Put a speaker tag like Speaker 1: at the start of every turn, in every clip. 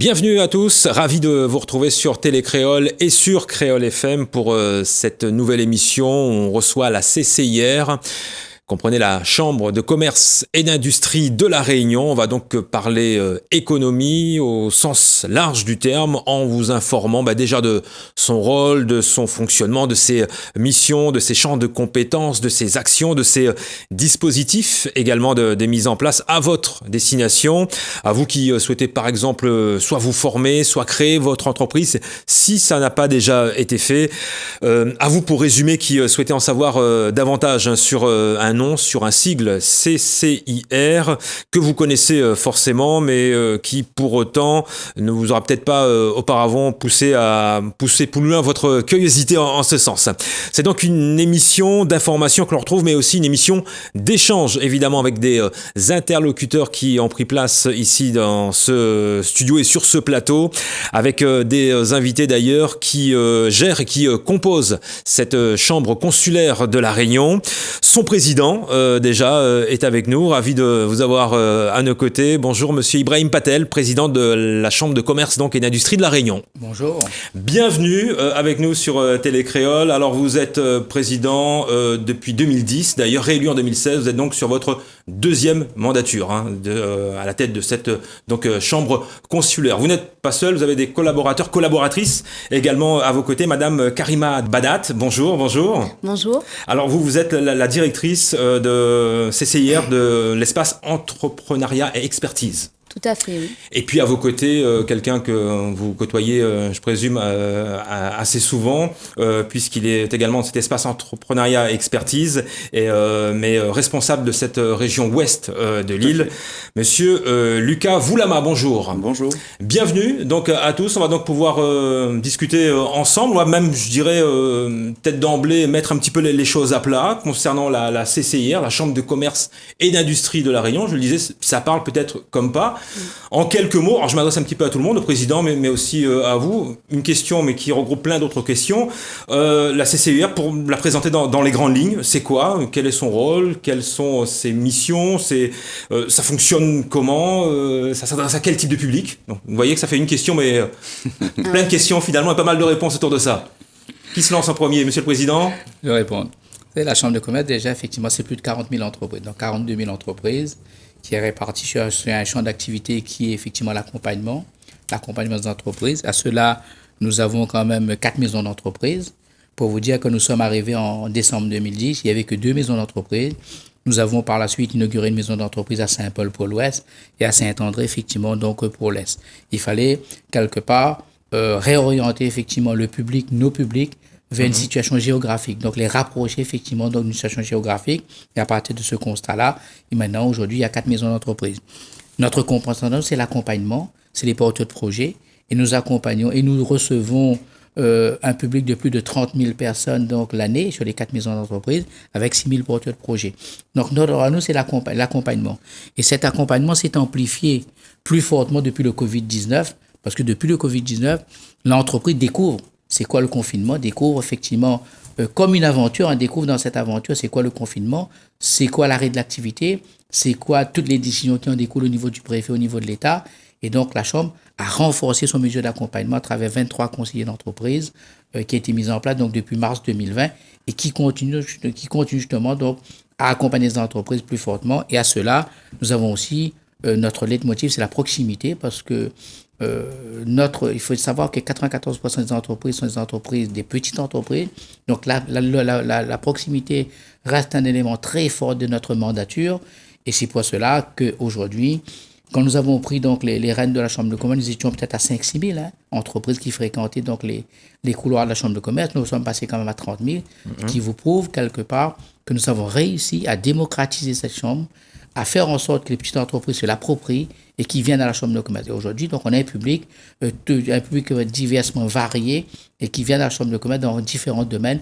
Speaker 1: Bienvenue à tous, ravi de vous retrouver sur Télécréole et sur Créole FM pour cette nouvelle émission. On reçoit la CCIR. Comprenez la Chambre de commerce et d'industrie de La Réunion. On va donc parler économie au sens large du terme en vous informant déjà de son rôle, de son fonctionnement, de ses missions, de ses champs de compétences, de ses actions, de ses dispositifs également des mises en place à votre destination. À vous qui souhaitez par exemple soit vous former, soit créer votre entreprise si ça n'a pas déjà été fait. À vous pour résumer qui souhaitez en savoir davantage sur un nom, sur un sigle CCIR que vous connaissez forcément, mais qui pour autant ne vous aura peut-être pas auparavant poussé à pousser plus loin votre curiosité en ce sens. C'est donc une émission d'information que l'on retrouve, mais aussi une émission d'échange, évidemment, avec des interlocuteurs qui ont pris place ici dans ce studio et sur ce plateau, avec des invités d'ailleurs qui gèrent et qui composent cette chambre consulaire de La Réunion. Son président, déjà, est avec nous. Ravi de vous avoir à nos côtés. Bonjour, monsieur Ibrahim Patel, président de la Chambre de commerce et d'industrie de La Réunion.
Speaker 2: Bonjour.
Speaker 1: Bienvenue avec nous sur Télécréole. Alors, vous êtes président depuis 2010, d'ailleurs réélu en 2016. Vous êtes donc sur votre deuxième mandature à la tête de cette chambre consulaire. Vous n'êtes pas seul, vous avez des collaborateurs, collaboratrices également à vos côtés. Madame Karima Badat, bonjour.
Speaker 3: Bonjour.
Speaker 1: Alors, vous êtes la directrice de CCIR de l'espace entrepreneuriat et expertise.
Speaker 3: Tout à fait, oui.
Speaker 1: Et puis à vos côtés, quelqu'un que vous côtoyez, je présume, assez souvent, puisqu'il est également de cet espace entrepreneuriat et expertise, mais responsable de cette région ouest de l'île, monsieur Lucas Voulama, bonjour.
Speaker 2: Bonjour.
Speaker 1: Bienvenue donc à tous, on va donc pouvoir discuter ensemble, on va même, je dirais, peut-être d'emblée mettre un petit peu les choses à plat concernant la CCIR, la Chambre de commerce et d'industrie de La Réunion. Je le disais, ça parle peut-être comme pas. En quelques mots, alors je m'adresse un petit peu à tout le monde, au président, mais aussi à vous. Une question, mais qui regroupe plein d'autres questions. La CCIR, pour la présenter dans les grandes lignes, c'est quoi ? Quel est son rôle ? Quelles sont ses missions ? Ça fonctionne comment ? Ça s'adresse à quel type de public ? Donc, vous voyez que ça fait une question, mais plein de questions finalement et pas mal de réponses autour de ça. Qui se lance en premier, monsieur le président ?
Speaker 2: Je vais répondre. La Chambre de commerce, déjà, effectivement, c'est plus de 40 000 entreprises, donc 42 000 entreprises, qui est réparti sur un champ d'activité qui est effectivement l'accompagnement des entreprises. À cela, nous avons quand même 4 maisons d'entreprise. Pour vous dire que nous sommes arrivés en décembre 2010, il n'y avait que 2 maisons d'entreprise. Nous avons par la suite inauguré une maison d'entreprise à Saint-Paul pour l'Ouest et à Saint-André, effectivement, donc pour l'Est. Il fallait, quelque part, réorienter effectivement le public, nos publics, vers une situation géographique. Donc, les rapprocher effectivement d'une situation géographique. Et à partir de ce constat-là, et maintenant, aujourd'hui, il y a 4 maisons d'entreprise. Notre compétence, c'est l'accompagnement, c'est les porteurs de projets. Et nous accompagnons et nous recevons un public de plus de 30 000 personnes donc, l'année sur les 4 maisons d'entreprise avec 6 000 porteurs de projets. Donc, notre rôle à nous, c'est l'accompagnement. Et cet accompagnement s'est amplifié plus fortement depuis le Covid-19 parce que depuis le Covid-19, l'entreprise découvre c'est quoi le confinement, découvre effectivement comme une aventure, on découvre dans cette aventure c'est quoi le confinement, c'est quoi l'arrêt de l'activité, c'est quoi toutes les décisions qui en découlent au niveau du préfet, au niveau de l'État. Et donc la Chambre a renforcé son mesure d'accompagnement à travers 23 conseillers d'entreprise qui a été mis en place donc, depuis mars 2020 et qui continue justement donc, à accompagner les entreprises plus fortement. Et à cela, nous avons aussi notre leitmotiv, c'est la proximité parce que il faut savoir que 94% des entreprises sont des entreprises, des petites entreprises. Donc la proximité reste un élément très fort de notre mandature. Et c'est pour cela qu'aujourd'hui, quand nous avons pris donc les rênes de la Chambre de commerce, nous étions peut-être à 5-6 000 entreprises qui fréquentaient donc les couloirs de la Chambre de commerce. Nous sommes passés quand même à 30 000, qui vous prouve quelque part que nous avons réussi à démocratiser cette chambre, à faire en sorte que les petites entreprises se l'approprient et qui viennent à la Chambre de commerce. Et aujourd'hui, donc, on a un public diversement varié et qui vient à la Chambre de commerce dans différents domaines.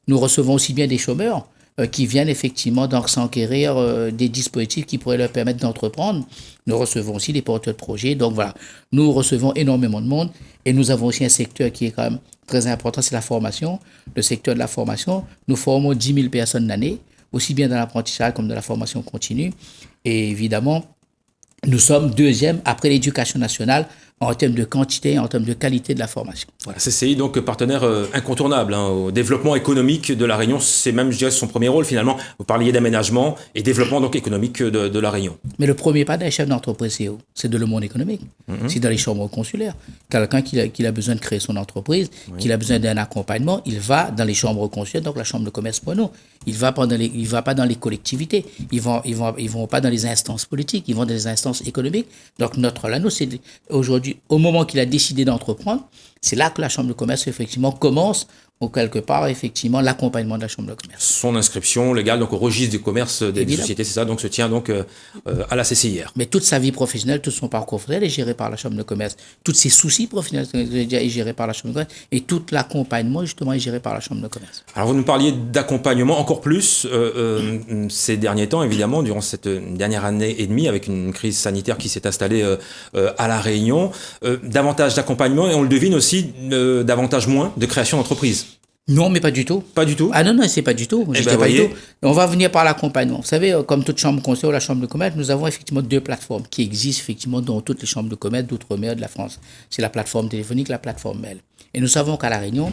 Speaker 2: Nous recevons aussi bien des chômeurs qui viennent effectivement donc s'enquérir des dispositifs qui pourraient leur permettre d'entreprendre. Nous recevons aussi des porteurs de projets. Donc voilà, nous recevons énormément de monde et nous avons aussi un secteur qui est quand même très important, c'est la formation. Le secteur de la formation, nous formons 10 000 personnes l'année, aussi bien dans l'apprentissage comme dans la formation continue. Et évidemment, nous sommes deuxième après l'éducation nationale en termes de quantité et en termes de qualité de la formation.
Speaker 1: Voilà, CCI, donc partenaire incontournable au développement économique de La Réunion. C'est même, je dirais, son premier rôle finalement. Vous parliez d'aménagement et développement donc économique de La Réunion.
Speaker 2: Mais le premier pas d'un chef d'entreprise, c'est de le monde économique. C'est dans les chambres consulaires. Quelqu'un qui a besoin de créer son entreprise, qui a besoin d'un accompagnement, il va dans les chambres consulaires, donc la chambre de commerce pour nous. Il va pas dans les collectivités. Ils vont pas dans les instances politiques. Ils vont dans les instances économiques. Donc notre rôle à nous, c'est aujourd'hui, au moment qu'il a décidé d'entreprendre, c'est là que la chambre de commerce effectivement commence ou quelque part effectivement l'accompagnement de la chambre de commerce.
Speaker 1: Son inscription légale donc au registre du commerce des sociétés, c'est ça, donc se tient donc à la CCIR.
Speaker 2: Mais toute sa vie professionnelle, tout son parcours professionnel est géré par la chambre de commerce. Tous ses soucis professionnels est géré par la chambre de commerce et tout l'accompagnement justement est géré par la chambre de commerce.
Speaker 1: Alors vous nous parliez d'accompagnement encore plus ces derniers temps évidemment durant cette dernière année et demie avec une crise sanitaire qui s'est installée à La Réunion, davantage d'accompagnement et on le devine aussi davantage moins de création d'entreprises.
Speaker 2: Non, mais pas du tout.
Speaker 1: Pas du tout?
Speaker 2: Ah non, c'est pas du tout. Je dis pas du tout. On va venir par l'accompagnement. Vous savez, comme toute chambre conseil ou la chambre de commerce, nous avons effectivement deux plateformes qui existent effectivement dans toutes les chambres de commerce d'outre-mer de la France. C'est la plateforme téléphonique, la plateforme mail. Et nous savons qu'à La Réunion,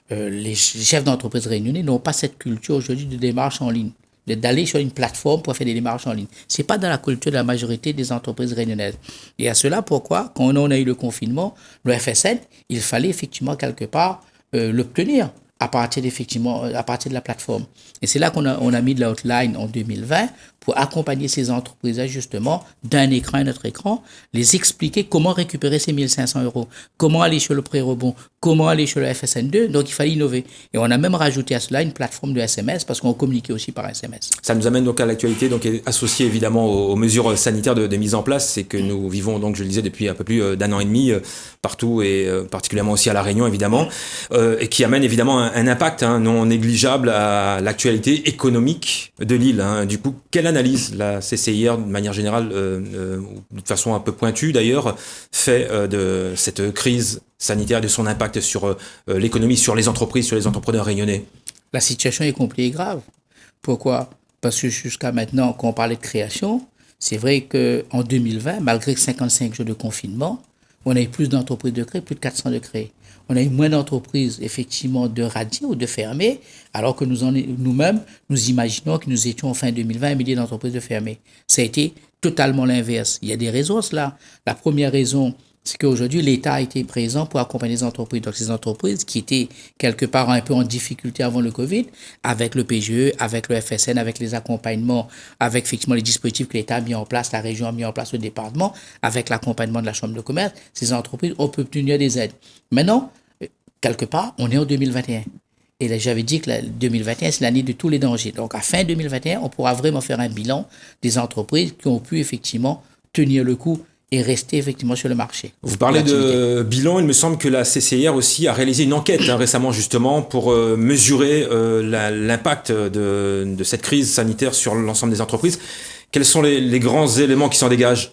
Speaker 2: les chefs d'entreprise réunionnais n'ont pas cette culture aujourd'hui de démarche en ligne, d'aller sur une plateforme pour faire des démarches en ligne. C'est pas dans la culture de la majorité des entreprises réunionnaises. Et à cela, pourquoi, quand on a eu le confinement, le FSN, il fallait effectivement quelque part l'obtenir à partir de la plateforme. Et c'est là qu'on a mis de la hotline en 2020 pour accompagner ces entreprises justement d'un écran à un autre écran, les expliquer comment récupérer ces 1 500 €, comment aller sur le pré-rebond, comment aller sur le FSN2. Donc, il fallait innover. Et on a même rajouté à cela une plateforme de SMS parce qu'on communiquait aussi par SMS.
Speaker 1: Ça nous amène donc à l'actualité, donc associée évidemment aux mesures sanitaires de mise en place. C'est que nous vivons, donc je le disais, depuis un peu plus d'1 an et demi partout et particulièrement aussi à La Réunion évidemment, et qui amène évidemment un impact non négligeable à l'actualité économique de l'île. Du coup, quelle analyse la CCIR, de manière générale, de façon un peu pointue d'ailleurs, fait de cette crise sanitaire et de son impact sur l'économie, sur les entreprises, sur les entrepreneurs réunionnais?
Speaker 2: La situation est compliquée et grave. Pourquoi? Parce que jusqu'à maintenant, quand on parlait de création, c'est vrai qu'en 2020, malgré 55 jours de confinement, on a eu plus d'entreprises de créer, plus de 400 de créer. On a eu moins d'entreprises, effectivement, de radier ou de fermer, alors que nous-mêmes, nous imaginons que nous étions en fin 2020 un millier d'entreprises de fermer. Ça a été totalement l'inverse. Il y a des raisons à cela. La première raison, c'est qu'aujourd'hui, l'État a été présent pour accompagner les entreprises. Donc, ces entreprises qui étaient quelque part un peu en difficulté avant le Covid, avec le PGE, avec le FSN, avec les accompagnements, avec effectivement les dispositifs que l'État a mis en place, la région a mis en place, le département, avec l'accompagnement de la Chambre de commerce, ces entreprises ont pu obtenir des aides. Maintenant, quelque part, on est en 2021. Et là, j'avais dit que 2021, c'est l'année de tous les dangers. Donc, à fin 2021, on pourra vraiment faire un bilan des entreprises qui ont pu effectivement tenir le coup et rester effectivement sur le marché.
Speaker 1: Vous parlez de bilan, il me semble que la CCIR aussi a réalisé une enquête récemment justement pour mesurer l'impact de cette crise sanitaire sur l'ensemble des entreprises. Quels sont les grands éléments qui s'en dégagent?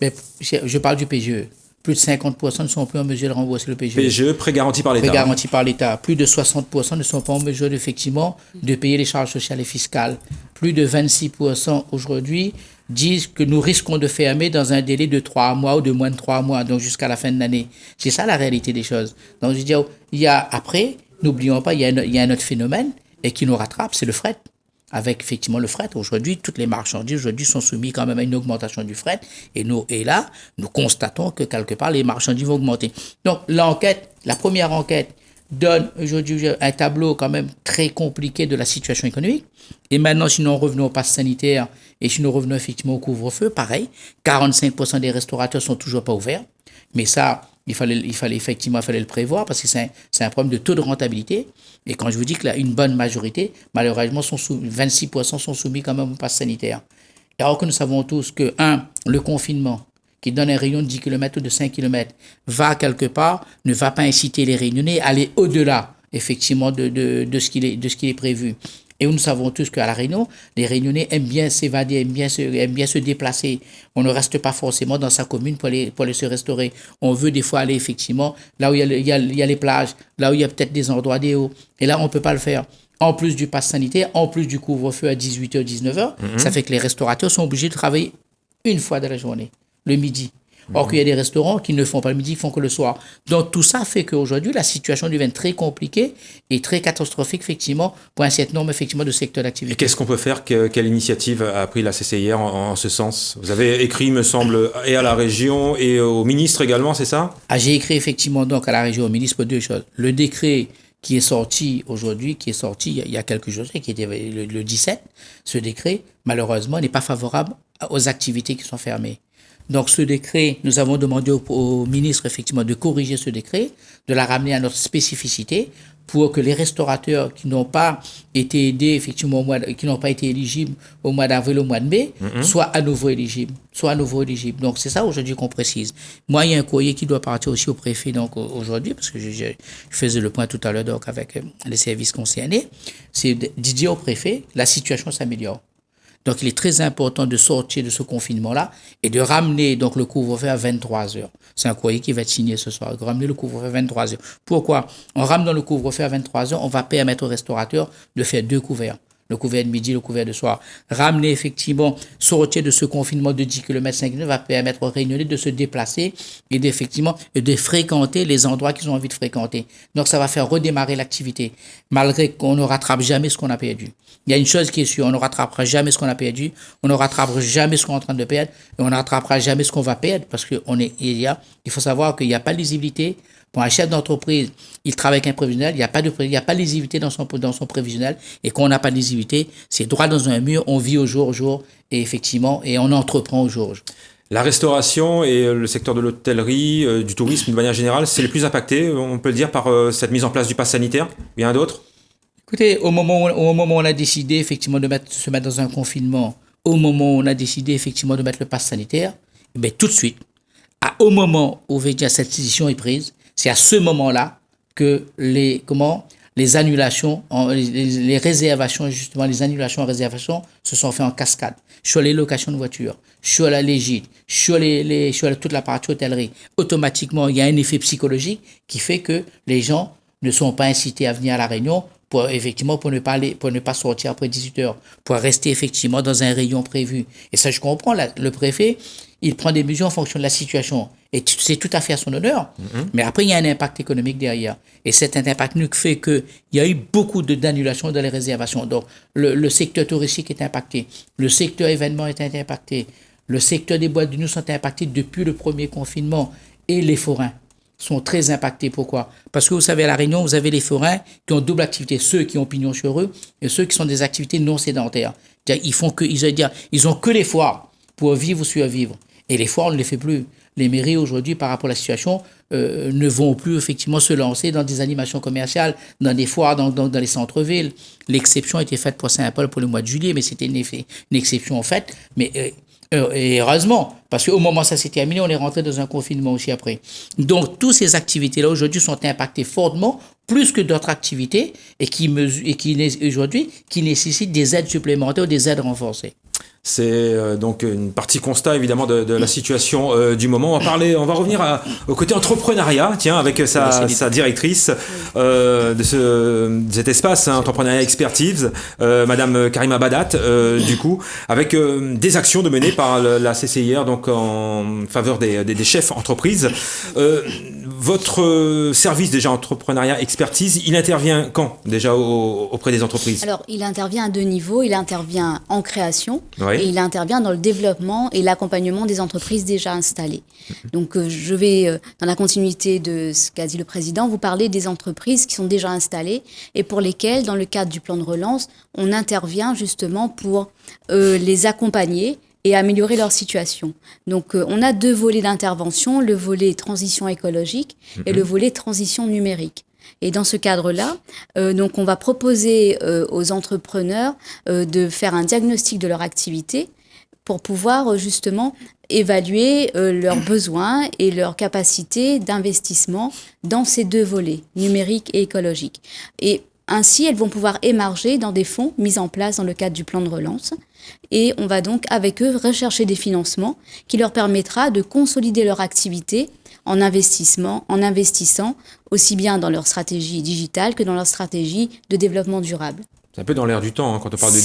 Speaker 2: Mais je parle du PGE. Plus de 50% ne sont plus en mesure de rembourser le PGE.
Speaker 1: PGE, prêt garanti par l'État.
Speaker 2: Prêt garanti par l'État. Plus de 60% ne sont pas en mesure effectivement de payer les charges sociales et fiscales. Plus de 26% aujourd'hui disent que nous risquons de fermer dans un délai de 3 mois ou de moins de 3 mois, donc jusqu'à la fin de l'année. C'est ça la réalité des choses. Donc je veux dire, après, n'oublions pas, il y a un autre phénomène et qui nous rattrape, c'est le fret. Avec effectivement le fret, aujourd'hui, toutes les marchandises aujourd'hui sont soumises quand même à une augmentation du fret. Et là, nous constatons que quelque part, les marchandises vont augmenter. Donc la première enquête donne aujourd'hui un tableau quand même très compliqué de la situation économique. Et maintenant, si nous revenons au pass sanitaire et si nous revenons effectivement au couvre-feu, pareil, 45% des restaurateurs sont toujours pas ouverts. Mais ça, il fallait effectivement le prévoir parce que c'est un problème de taux de rentabilité. Et quand je vous dis que là, une bonne majorité, malheureusement, 26% sont soumis quand même au pass sanitaire. Et alors que nous savons tous que, le confinement, qui donne un rayon de 10 km ou de 5 km, ne va pas inciter les Réunionnais à aller au-delà, effectivement, de ce qui est prévu. Et nous savons tous qu'à La Réunion, les Réunionnais aiment bien s'évader, aiment bien se déplacer. On ne reste pas forcément dans sa commune pour aller se restaurer. On veut des fois aller effectivement là où il y a les plages, là où il y a peut-être des endroits déos. Et là, on ne peut pas le faire. En plus du pass sanitaire, en plus du couvre-feu à 18h, 19h, ça fait que les restaurateurs sont obligés de travailler une fois dans la journée, le midi. Or qu'il y a des restaurants qui ne font pas le midi, ils font que le soir. Donc tout ça fait qu'aujourd'hui, la situation devient très compliquée et très catastrophique, effectivement, pour un certain nombre, effectivement, de secteurs d'activité.
Speaker 1: Et qu'est-ce qu'on peut faire? Quelle initiative a pris la CCIR en ce sens? Vous avez écrit, me semble, et à la région et au ministre également, c'est ça?
Speaker 2: J'ai écrit effectivement donc à la région, au ministre, pour deux choses. Le décret qui est sorti aujourd'hui, il y a quelques jours, qui était le 17, ce décret, malheureusement, n'est pas favorable aux activités qui sont fermées. Donc, ce décret, nous avons demandé au ministre, effectivement, de corriger ce décret, de la ramener à notre spécificité pour que les restaurateurs qui n'ont pas été aidés, effectivement, qui n'ont pas été éligibles au mois d'avril, au mois de mai, soient à nouveau éligibles. Donc, c'est ça aujourd'hui qu'on précise. Moi, il y a un courrier qui doit partir aussi au préfet, donc, aujourd'hui, parce que je faisais le point tout à l'heure, donc, avec les services concernés. C'est de dire au préfet, la situation s'améliore. Donc, il est très important de sortir de ce confinement-là et de ramener donc le couvre-feu à 23 heures. C'est un courrier qui va être signé ce soir. De ramener le couvre-feu à 23 heures. Pourquoi? En ramenant le couvre-feu à 23 heures, on va permettre aux restaurateurs de faire 2 couverts. Le couvert de midi, le couvert de soir. Ramener effectivement, sortir de ce confinement de 10 km, 5 km va permettre aux réunionnais de se déplacer et de fréquenter les endroits qu'ils ont envie de fréquenter. Donc ça va faire redémarrer l'activité, malgré qu'on ne rattrape jamais ce qu'on a perdu. Il y a une chose qui est sûre, on ne rattrapera jamais ce qu'on a perdu, on ne rattrapera jamais ce qu'on est en train de perdre, et on ne rattrapera jamais ce qu'on va perdre, parce il faut savoir qu'il n'y a pas de lisibilité. Pour un chef d'entreprise, il travaille avec un prévisionnel, il n'y a pas de lisibilité dans son prévisionnel, et quand on n'a pas de lisibilité, c'est droit dans un mur, on vit au jour au jour, et effectivement, et on entreprend au jour au jour.
Speaker 1: La restauration et le secteur de l'hôtellerie, du tourisme de manière générale, c'est les plus impactés, on peut le dire, par cette mise en place du pass sanitaire. Il y en a d'autres?
Speaker 2: Écoutez, au moment où on a décidé effectivement de se mettre dans un confinement, au moment où on a décidé effectivement de mettre le pass sanitaire, bien, tout de suite, au moment où cette décision est prise, c'est à ce moment-là que les annulations, les réservations, justement, les annulations et réservations se sont faites en cascade. Sur les locations de voitures, sur la légide, sur toute la partie hôtellerie. Automatiquement, il y a un effet psychologique qui fait que les gens ne sont pas incités à venir à la Réunion pour ne pas sortir après 18 heures, pour rester effectivement dans un rayon prévu. Et ça, je comprends, le préfet, il prend des mesures en fonction de la situation. Et c'est tout à fait à son honneur. Mais après, il y a un impact économique derrière. Et cet impact fait qu'il y a eu beaucoup d'annulations dans les réservations. Donc, le secteur touristique est impacté. Le secteur événement est impacté. Le secteur des boîtes de nuit sont impactés depuis le premier confinement. Et les forains sont très impactés. Pourquoi? Parce que vous savez, à La Réunion, vous avez les forains qui ont double activité. Ceux qui ont pignon sur eux et ceux qui sont des activités non sédentaires. Ils ont que les foires pour vivre ou survivre. Et les foires, on ne les fait plus. Les mairies aujourd'hui, par rapport à la situation, ne vont plus effectivement se lancer dans des animations commerciales, dans des foires, dans les centres-villes. L'exception a été faite pour Saint-Paul pour le mois de juillet, mais c'était une exception en fait. Mais et heureusement, parce qu'au moment où ça s'est terminé, on est rentré dans un confinement aussi après. Donc, toutes ces activités-là aujourd'hui sont impactées fortement, plus que d'autres activités, et qui nécessitent des aides supplémentaires ou des aides renforcées.
Speaker 1: C'est donc une partie constat évidemment de la situation du moment. On va revenir au côté entrepreneuriat, tiens, avec sa directrice de cet espace entrepreneuriat expertise, Madame Karima Badat, du coup, avec des actions de menées par la CCIR donc en faveur des chefs entreprises. Votre service déjà entrepreneuriat expertise, il intervient quand déjà auprès des entreprises? Alors,
Speaker 3: il intervient à 2 niveaux. Il intervient en création,
Speaker 1: oui,
Speaker 3: et il intervient dans le développement et l'accompagnement des entreprises déjà installées. Donc, je vais, dans la continuité de ce qu'a dit le président, vous parler des entreprises qui sont déjà installées et pour lesquelles, dans le cadre du plan de relance, on intervient justement pour les accompagner et améliorer leur situation. Donc, on a 2 volets d'intervention, le volet transition écologique et le volet transition numérique. Et dans ce cadre-là, donc on va proposer aux entrepreneurs de faire un diagnostic de leur activité pour pouvoir justement évaluer leurs besoins et leurs capacités d'investissement dans ces 2 volets, numérique et écologique. Et ainsi, elles vont pouvoir émarger dans des fonds mis en place dans le cadre du plan de relance. Et on va donc, avec eux, rechercher des financements qui leur permettra de consolider leur activité en investissant aussi bien dans leur stratégie digitale que dans leur stratégie de développement durable.
Speaker 1: C'est un peu dans l'air du temps, hein, quand on parle de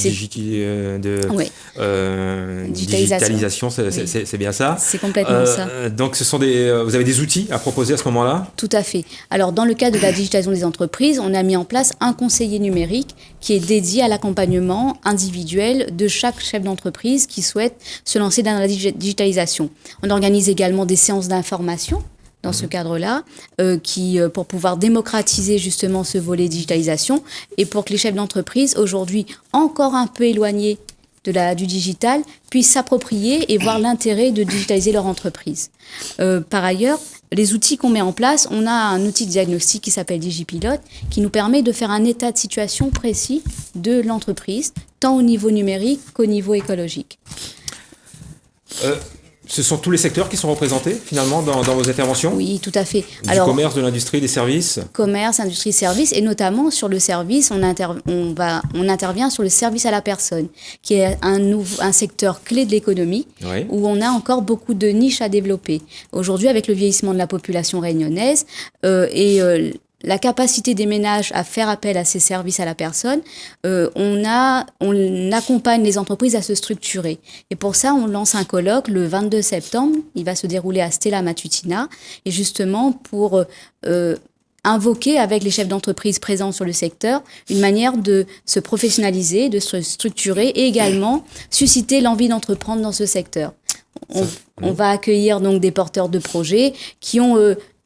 Speaker 1: digitalisation, c'est bien ça.
Speaker 3: C'est complètement ça.
Speaker 1: Donc, vous avez des outils à proposer à ce moment-là ?
Speaker 3: Tout à fait. Alors, dans le cadre de la digitalisation des entreprises, on a mis en place un conseiller numérique qui est dédié à l'accompagnement individuel de chaque chef d'entreprise qui souhaite se lancer dans la digitalisation. On organise également des séances d'information dans ce cadre-là, pour pouvoir démocratiser justement ce volet digitalisation et pour que les chefs d'entreprise, aujourd'hui encore un peu éloignés du digital, puissent s'approprier et voir l'intérêt de digitaliser leur entreprise. Par ailleurs, les outils qu'on met en place, on a un outil de diagnostic qui s'appelle DigiPilote, qui nous permet de faire un état de situation précis de l'entreprise, tant au niveau numérique qu'au niveau écologique.
Speaker 1: Ce sont tous les secteurs qui sont représentés finalement dans vos interventions ?
Speaker 3: Oui, tout à fait.
Speaker 1: Du commerce, de l'industrie, des services ?
Speaker 3: Commerce, industrie, services, et notamment sur le service, on intervient sur le service à la personne, qui est un secteur clé de l'économie, oui, où on a encore beaucoup de niches à développer. Aujourd'hui, avec le vieillissement de la population réunionnaise la capacité des ménages à faire appel à ces services à la personne, on accompagne les entreprises à se structurer. Et pour ça, on lance un colloque le 22 septembre. Il va se dérouler à Stella Matutina. Et justement, pour invoquer avec les chefs d'entreprise présents sur le secteur une manière de se professionnaliser, de se structurer et également susciter l'envie d'entreprendre dans ce secteur. On va accueillir donc des porteurs de projets qui ont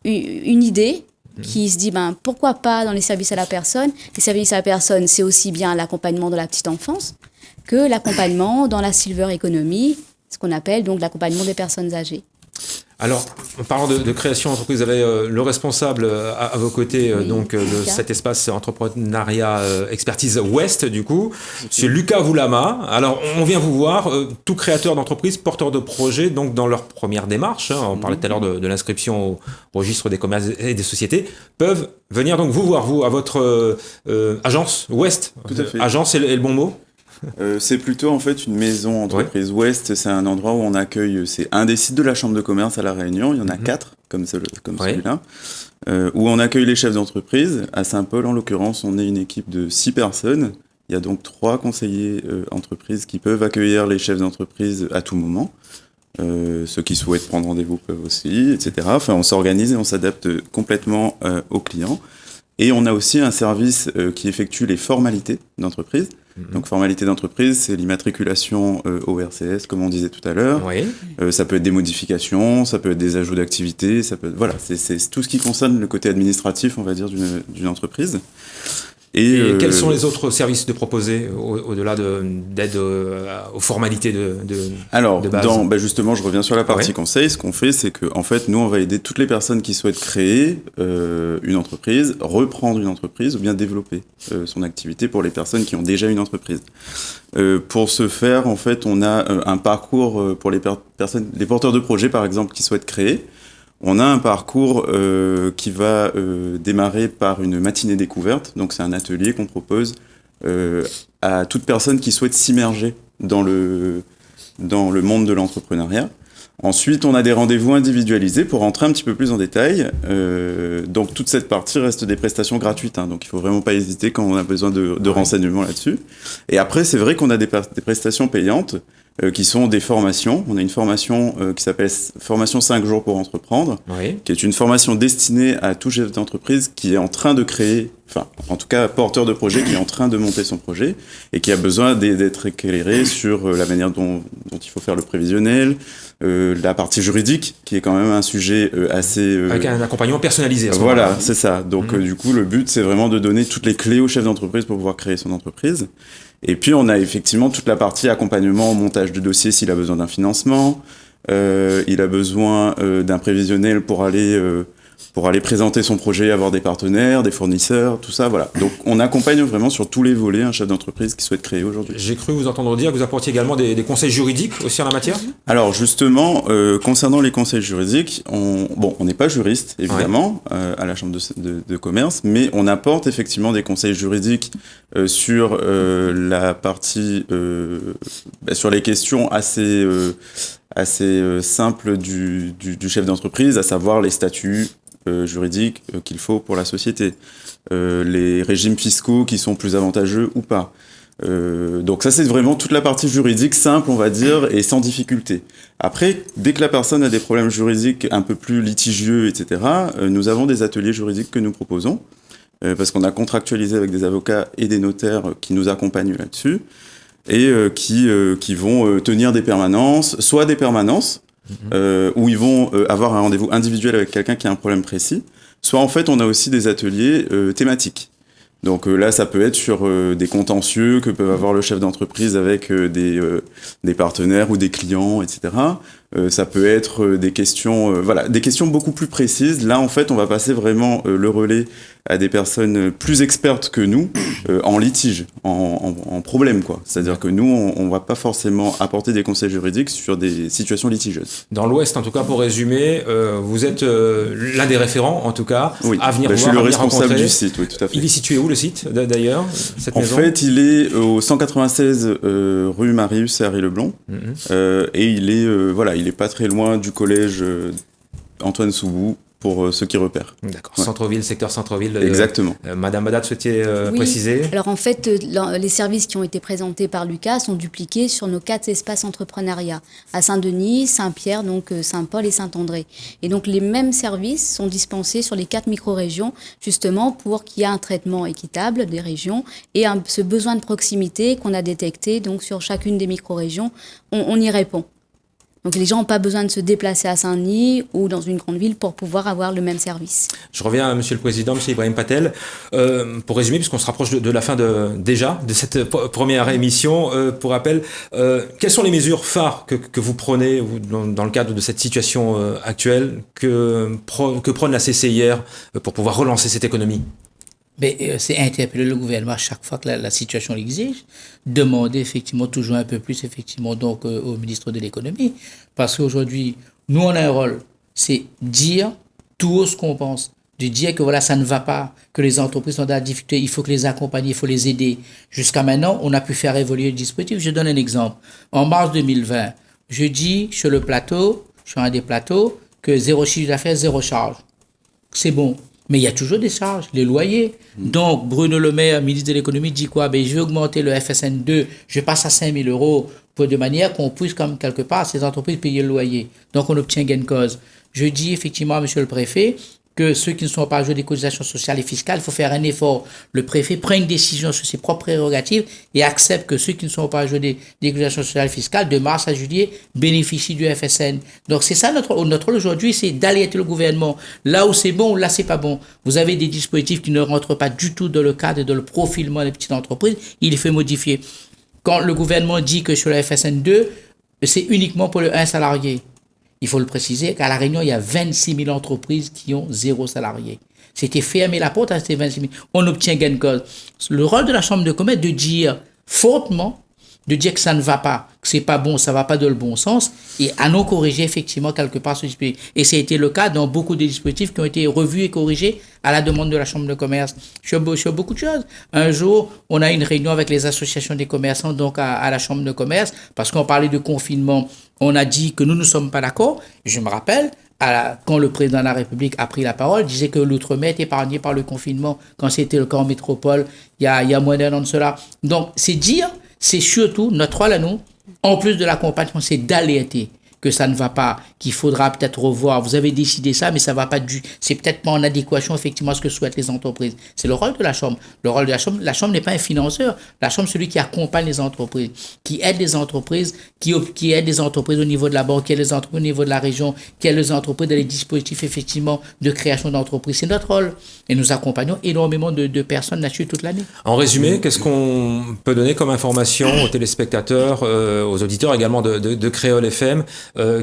Speaker 3: une idée, qui se dit pourquoi pas dans les services à la personne. Les services à la personne, c'est aussi bien l'accompagnement de la petite enfance que l'accompagnement dans la silver economy, ce qu'on appelle donc l'accompagnement des personnes âgées.
Speaker 1: Alors, en parlant de création d'entreprise, vous avez le responsable à vos côtés de cet espace entrepreneuriat expertise Ouest, du coup, c'est Lucas Voulama. Alors, on vient vous voir, tout créateur d'entreprise, porteur de projet, donc dans leur première démarche, on parlait tout à l'heure de l'inscription au registre des commerces et des sociétés, peuvent venir donc vous voir, vous, à votre agence Ouest.
Speaker 4: Tout à fait.
Speaker 1: Agence, c'est le bon mot ?
Speaker 4: C'est plutôt en fait une maison entreprise. Ouais. Ouest, c'est un endroit où on accueille, c'est un des sites de la Chambre de commerce à La Réunion, il y en a 4 comme celui-là, où on accueille les chefs d'entreprise. À Saint-Paul, en l'occurrence, on est une équipe de 6 personnes. Il y a donc 3 conseillers entreprises qui peuvent accueillir les chefs d'entreprise à tout moment. Ceux qui souhaitent prendre rendez-vous peuvent aussi, etc. Enfin, on s'organise et on s'adapte complètement aux clients. Et on a aussi un service qui effectue les formalités d'entreprise. Donc, formalité d'entreprise, c'est l'immatriculation au RCS, comme on disait tout à l'heure. Oui. Ça peut être des modifications, ça peut être des ajouts d'activités, voilà, c'est tout ce qui concerne le côté administratif, on va dire, d'une entreprise.
Speaker 1: Et quels sont les autres services de proposer au-delà d'aide aux formalités de base ?
Speaker 4: Justement, je reviens sur la partie conseil. Ce qu'on fait, c'est que en fait, nous, on va aider toutes les personnes qui souhaitent créer une entreprise, reprendre une entreprise ou bien développer son activité pour les personnes qui ont déjà une entreprise. Pour ce faire, en fait, on a un parcours pour les porteurs de projets, par exemple, qui souhaitent créer. On a un parcours qui va démarrer par une matinée découverte. Donc, c'est un atelier qu'on propose à toute personne qui souhaite s'immerger dans le monde de l'entrepreneuriat. Ensuite, on a des rendez-vous individualisés pour rentrer un petit peu plus en détail. Donc, toute cette partie reste des prestations gratuites. Donc, il ne faut vraiment pas hésiter quand on a besoin de renseignements là-dessus. Et après, c'est vrai qu'on a des prestations payantes qui sont des formations. On a une formation qui s'appelle Formation 5 jours pour entreprendre, qui est une formation destinée à tout chef d'entreprise qui est en train de créer, enfin, en tout cas, porteur de projet qui est en train de monter son projet et qui a besoin d'être éclairé sur la manière dont il faut faire le prévisionnel, la partie juridique, qui est quand même un sujet assez...
Speaker 1: Avec un accompagnement personnalisé à ce
Speaker 4: moment-là.
Speaker 1: Voilà,
Speaker 4: c'est ça. Donc, du coup, le but, c'est vraiment de donner toutes les clés au chef d'entreprise pour pouvoir créer son entreprise. Et puis, on a effectivement toute la partie accompagnement, montage de dossier s'il a besoin d'un financement. Il a besoin d'un prévisionnel pour aller présenter son projet, avoir des partenaires, des fournisseurs, tout ça, voilà. Donc, on accompagne vraiment sur tous les volets un chef d'entreprise qui souhaite créer aujourd'hui.
Speaker 1: J'ai cru vous entendre dire que vous apportiez également des conseils juridiques aussi en la matière ?
Speaker 4: Alors, justement, concernant les conseils juridiques, on n'est pas juriste, évidemment, à la Chambre de commerce, mais on apporte effectivement des conseils juridiques sur la partie, sur les questions assez simples du chef d'entreprise, à savoir les statuts juridiques qu'il faut pour la société, les régimes fiscaux qui sont plus avantageux ou pas. Donc ça, c'est vraiment toute la partie juridique simple, on va dire, et sans difficulté. Après, dès que la personne a des problèmes juridiques un peu plus litigieux, etc., nous avons des ateliers juridiques que nous proposons, parce qu'on a contractualisé avec des avocats et des notaires qui nous accompagnent là-dessus, et qui vont tenir des permanences, soit des permanences, où ils vont avoir un rendez-vous individuel avec quelqu'un qui a un problème précis, soit en fait on a aussi des ateliers thématiques. Donc là ça peut être sur des contentieux que peut avoir le chef d'entreprise avec des partenaires ou des clients, etc. Ça peut être des questions, des questions beaucoup plus précises. Là en fait on va passer vraiment le relais à des personnes plus expertes que nous en litige, en problème quoi. C'est-à-dire que nous on va pas forcément apporter des conseils juridiques sur des situations litigieuses.
Speaker 1: Dans l'Ouest, en tout cas, pour résumer, vous êtes l'un des référents, en tout cas, à venir voir,
Speaker 4: je suis le responsable
Speaker 1: rencontrer.
Speaker 4: du site, oui, tout à fait.
Speaker 1: Il est situé où le site d'ailleurs, cette maison ?
Speaker 4: En fait, il est au 196 rue Marius et Harry Leblond, et il est pas très loin du collège Antoine Soubou. Pour ceux qui repèrent.
Speaker 1: D'accord. Ouais. Centre-ville, secteur centre-ville.
Speaker 4: Exactement.
Speaker 1: Madame Haddad souhaitait préciser.
Speaker 3: Alors en fait, les services qui ont été présentés par Lucas sont dupliqués sur nos 4 espaces entrepreneuriat, à Saint-Denis, Saint-Pierre, donc Saint-Paul et Saint-André. Et donc les mêmes services sont dispensés sur les 4 micro-régions, justement pour qu'il y ait un traitement équitable des régions et ce besoin de proximité qu'on a détecté donc sur chacune des micro-régions, on y répond. Donc les gens n'ont pas besoin de se déplacer à Saint-Denis ou dans une grande ville pour pouvoir avoir le même service.
Speaker 1: Je reviens à Monsieur le Président, Monsieur Ibrahim Patel. Pour résumer, puisqu'on se rapproche de la fin de cette première émission, pour rappel, quelles sont les mesures phares que vous prenez dans le cadre de cette situation actuelle que prône la CCIR pour pouvoir relancer cette économie ?
Speaker 2: C'est interpeller le gouvernement à chaque fois que la situation l'exige, demander effectivement toujours un peu plus effectivement donc au ministre de l'économie, parce qu'aujourd'hui nous on a un rôle, c'est dire tout haut ce qu'on pense, de dire que voilà ça ne va pas, que les entreprises sont dans la difficulté, il faut que les accompagner, il faut les aider. Jusqu'à maintenant on a pu faire évoluer le dispositif. Je donne un exemple. En mars 2020, je dis sur le plateau, sur un des plateaux, que 0 chiffre d'affaires, 0 charge. C'est bon. Mais il y a toujours des charges, les loyers. Donc, Bruno Le Maire, ministre de l'économie, dit quoi ? Je vais augmenter le FSN2, je passe à 5 000 euros, de manière qu'on puisse, comme quelque part, ces entreprises payer le loyer. Donc, on obtient gain de cause. Je dis effectivement à monsieur le préfet que ceux qui ne sont pas à jour des cotisations sociales et fiscales, il faut faire un effort. Le préfet prend une décision sur ses propres prérogatives et accepte que ceux qui ne sont pas à jour des cotisations sociales et fiscales, de mars à juillet, bénéficient du FSN. Donc c'est ça notre rôle aujourd'hui, c'est d'alerter le gouvernement. Là où c'est bon, là c'est pas bon. Vous avez des dispositifs qui ne rentrent pas du tout dans le cadre de le profilement des petites entreprises, il les fait modifier. Quand le gouvernement dit que sur le FSN2, c'est uniquement pour le 1 salarié. Il faut le préciser qu'à La Réunion, il y a 26 000 entreprises qui ont 0 salarié. C'était fermer la porte à ces 26 000. On obtient gain de cause. Le rôle de la Chambre de commerce de dire fortement, de dire que ça ne va pas, que c'est pas bon, ça va pas dans le bon sens, et à non corriger effectivement quelque part ce dispositif. Et ça a été le cas dans beaucoup de dispositifs qui ont été revus et corrigés à la demande de la Chambre de commerce sur beaucoup de choses. Un jour, on a une réunion avec les associations des commerçants, donc à la Chambre de commerce, parce qu'on parlait de confinement. On a dit que nous ne sommes pas d'accord. Je me rappelle, quand le président de la République a pris la parole, il disait que l'outre-mer est épargné par le confinement, quand c'était le cas en métropole, il y a moins d'un an de cela. Donc, c'est surtout notre rôle à nous, en plus de l'accompagnement, c'est d'alerter que ça ne va pas, qu'il faudra peut-être revoir. Vous avez décidé ça, mais ça va pas c'est peut-être pas en adéquation effectivement à ce que souhaitent les entreprises. C'est le rôle de la Chambre. Le rôle de la Chambre n'est pas un financeur. La Chambre, c'est celui qui accompagne les entreprises, qui aide les entreprises, qui aide les entreprises au niveau de la banque, qui aide les entreprises au niveau de la région, qui aide les entreprises dans les dispositifs effectivement de création d'entreprises. C'est notre rôle. Et nous accompagnons énormément de personnes là-dessus toute l'année.
Speaker 1: En résumé, qu'est-ce qu'on peut donner comme information aux téléspectateurs, aux auditeurs également de Créole FM,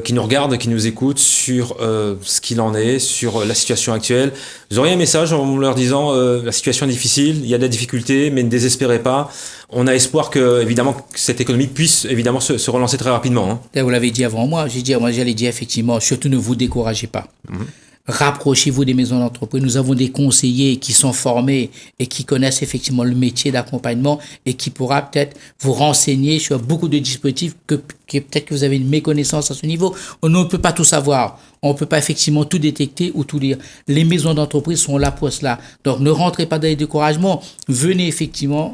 Speaker 1: qui nous regardent, qui nous écoutent sur ce qu'il en est, sur la situation actuelle. Vous auriez un message en leur disant la situation est difficile, il y a de la difficulté, mais ne désespérez pas. On a espoir que, évidemment, que cette économie puisse évidemment se relancer très rapidement. Hein.
Speaker 2: Vous l'avez dit avant moi, j'allais dire effectivement, surtout ne vous découragez pas. Rapprochez-vous des maisons d'entreprise. Nous avons des conseillers qui sont formés et qui connaissent effectivement le métier d'accompagnement et qui pourra peut-être vous renseigner sur beaucoup de dispositifs que peut-être que vous avez une méconnaissance à ce niveau. On ne peut pas tout savoir. on ne peut pas effectivement tout détecter ou tout lire. Les maisons d'entreprise sont là pour cela. Donc, ne rentrez pas dans les découragements. Venez effectivement,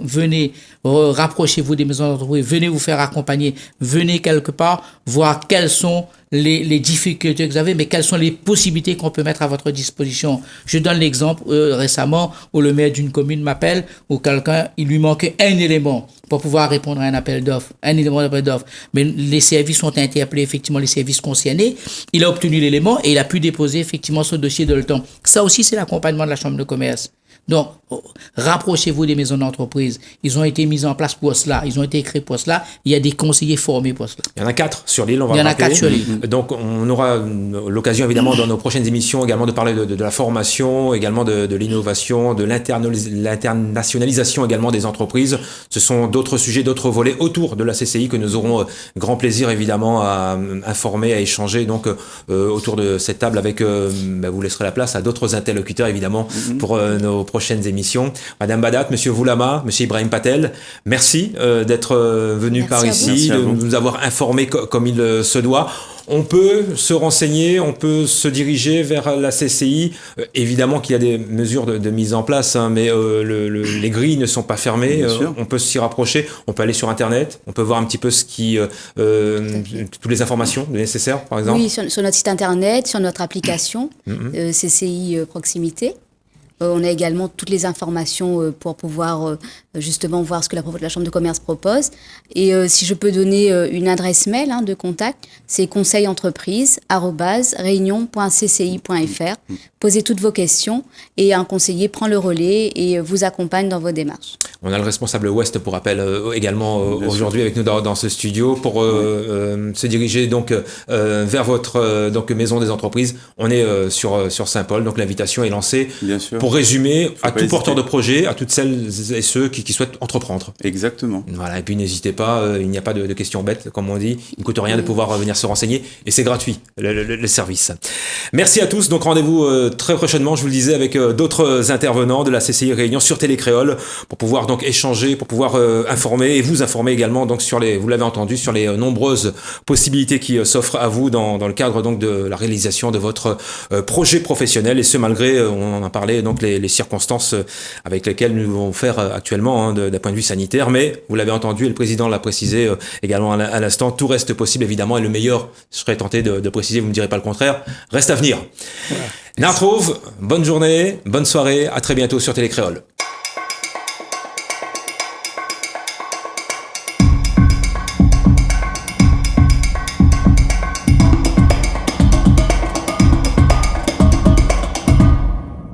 Speaker 2: rapprochez-vous des maisons d'entreprise, venez vous faire accompagner, venez quelque part voir quelles sont les difficultés que vous avez, mais quelles sont les possibilités qu'on peut mettre à votre disposition. Je donne l'exemple récemment où le maire d'une commune m'appelle, où quelqu'un, il lui manquait un élément pour pouvoir répondre à un appel d'offres, un élément d'appel d'offres. Mais les services ont interpellé effectivement les services concernés, il a obtenu l'élément et il a pu déposer effectivement ce dossier de le temps. Ça aussi, c'est l'accompagnement de la Chambre de commerce. Donc, rapprochez-vous des maisons d'entreprise. Ils ont été mis en place pour cela. Ils ont été créés pour cela. Il y a des conseillers formés pour cela.
Speaker 1: Il y en a 4 sur l'île, on va
Speaker 2: Il y en a
Speaker 1: rappeler.
Speaker 2: 4 sur l'île.
Speaker 1: Donc, on aura l'occasion, évidemment, dans nos prochaines émissions, également de parler de la formation, également de l'innovation, de l'internationalisation également des entreprises. Ce sont d'autres sujets, d'autres volets autour de la CCI que nous aurons grand plaisir, évidemment, à informer, à échanger donc autour de cette table avec, vous laisserez la place à d'autres interlocuteurs, évidemment, pour nos prochaines émissions. Madame Badat, Monsieur Voulama, Monsieur Ibrahim Patel, merci d'être venus par ici, de nous avoir informés comme il se doit. On peut se renseigner, on peut se diriger vers la CCI. Évidemment qu'il y a des mesures de mise en place, hein, mais les grilles ne sont pas fermées. On peut s'y rapprocher. On peut aller sur Internet. On peut voir un petit peu toutes les informations nécessaires, par exemple.
Speaker 3: Oui, sur notre site Internet, sur notre application CCI Proximité. On a également toutes les informations pour pouvoir justement voir ce que la Chambre de commerce propose. Et si je peux donner une adresse mail de contact, c'est conseillentreprise@réunion.cci.fr. Posez toutes vos questions et un conseiller prend le relais et vous accompagne dans vos démarches.
Speaker 1: On a le responsable Ouest, pour rappel, également aujourd'hui avec nous dans ce studio pour se diriger donc vers votre maison des entreprises. On est sur Saint-Paul, donc l'invitation est lancée.
Speaker 4: Bien sûr.
Speaker 1: Pour résumer, à tout porteur de projet, à toutes celles et ceux qui souhaitent entreprendre.
Speaker 4: Exactement.
Speaker 1: Voilà, et puis n'hésitez pas, il n'y a pas de questions bêtes, comme on dit. Il ne coûte rien de pouvoir venir se renseigner et c'est gratuit, le service. Merci à tous. Donc rendez-vous très prochainement, je vous le disais, avec d'autres intervenants de la CCI Réunion sur Télécréole pour pouvoir donc échanger, pour pouvoir informer et vous informer également donc vous l'avez entendu, sur les nombreuses possibilités qui s'offrent à vous dans le cadre donc de la réalisation de votre projet professionnel, et ce malgré, on en a parlé, donc les circonstances avec lesquelles nous devons faire actuellement d'un point de vue sanitaire, mais vous l'avez entendu et le président l'a précisé également à l'instant, tout reste possible évidemment, et le meilleur, je serais tenté de préciser, vous ne me direz pas le contraire, reste à venir. Voilà. Nartrouve, bonne journée, bonne soirée, à très bientôt sur Télécréole.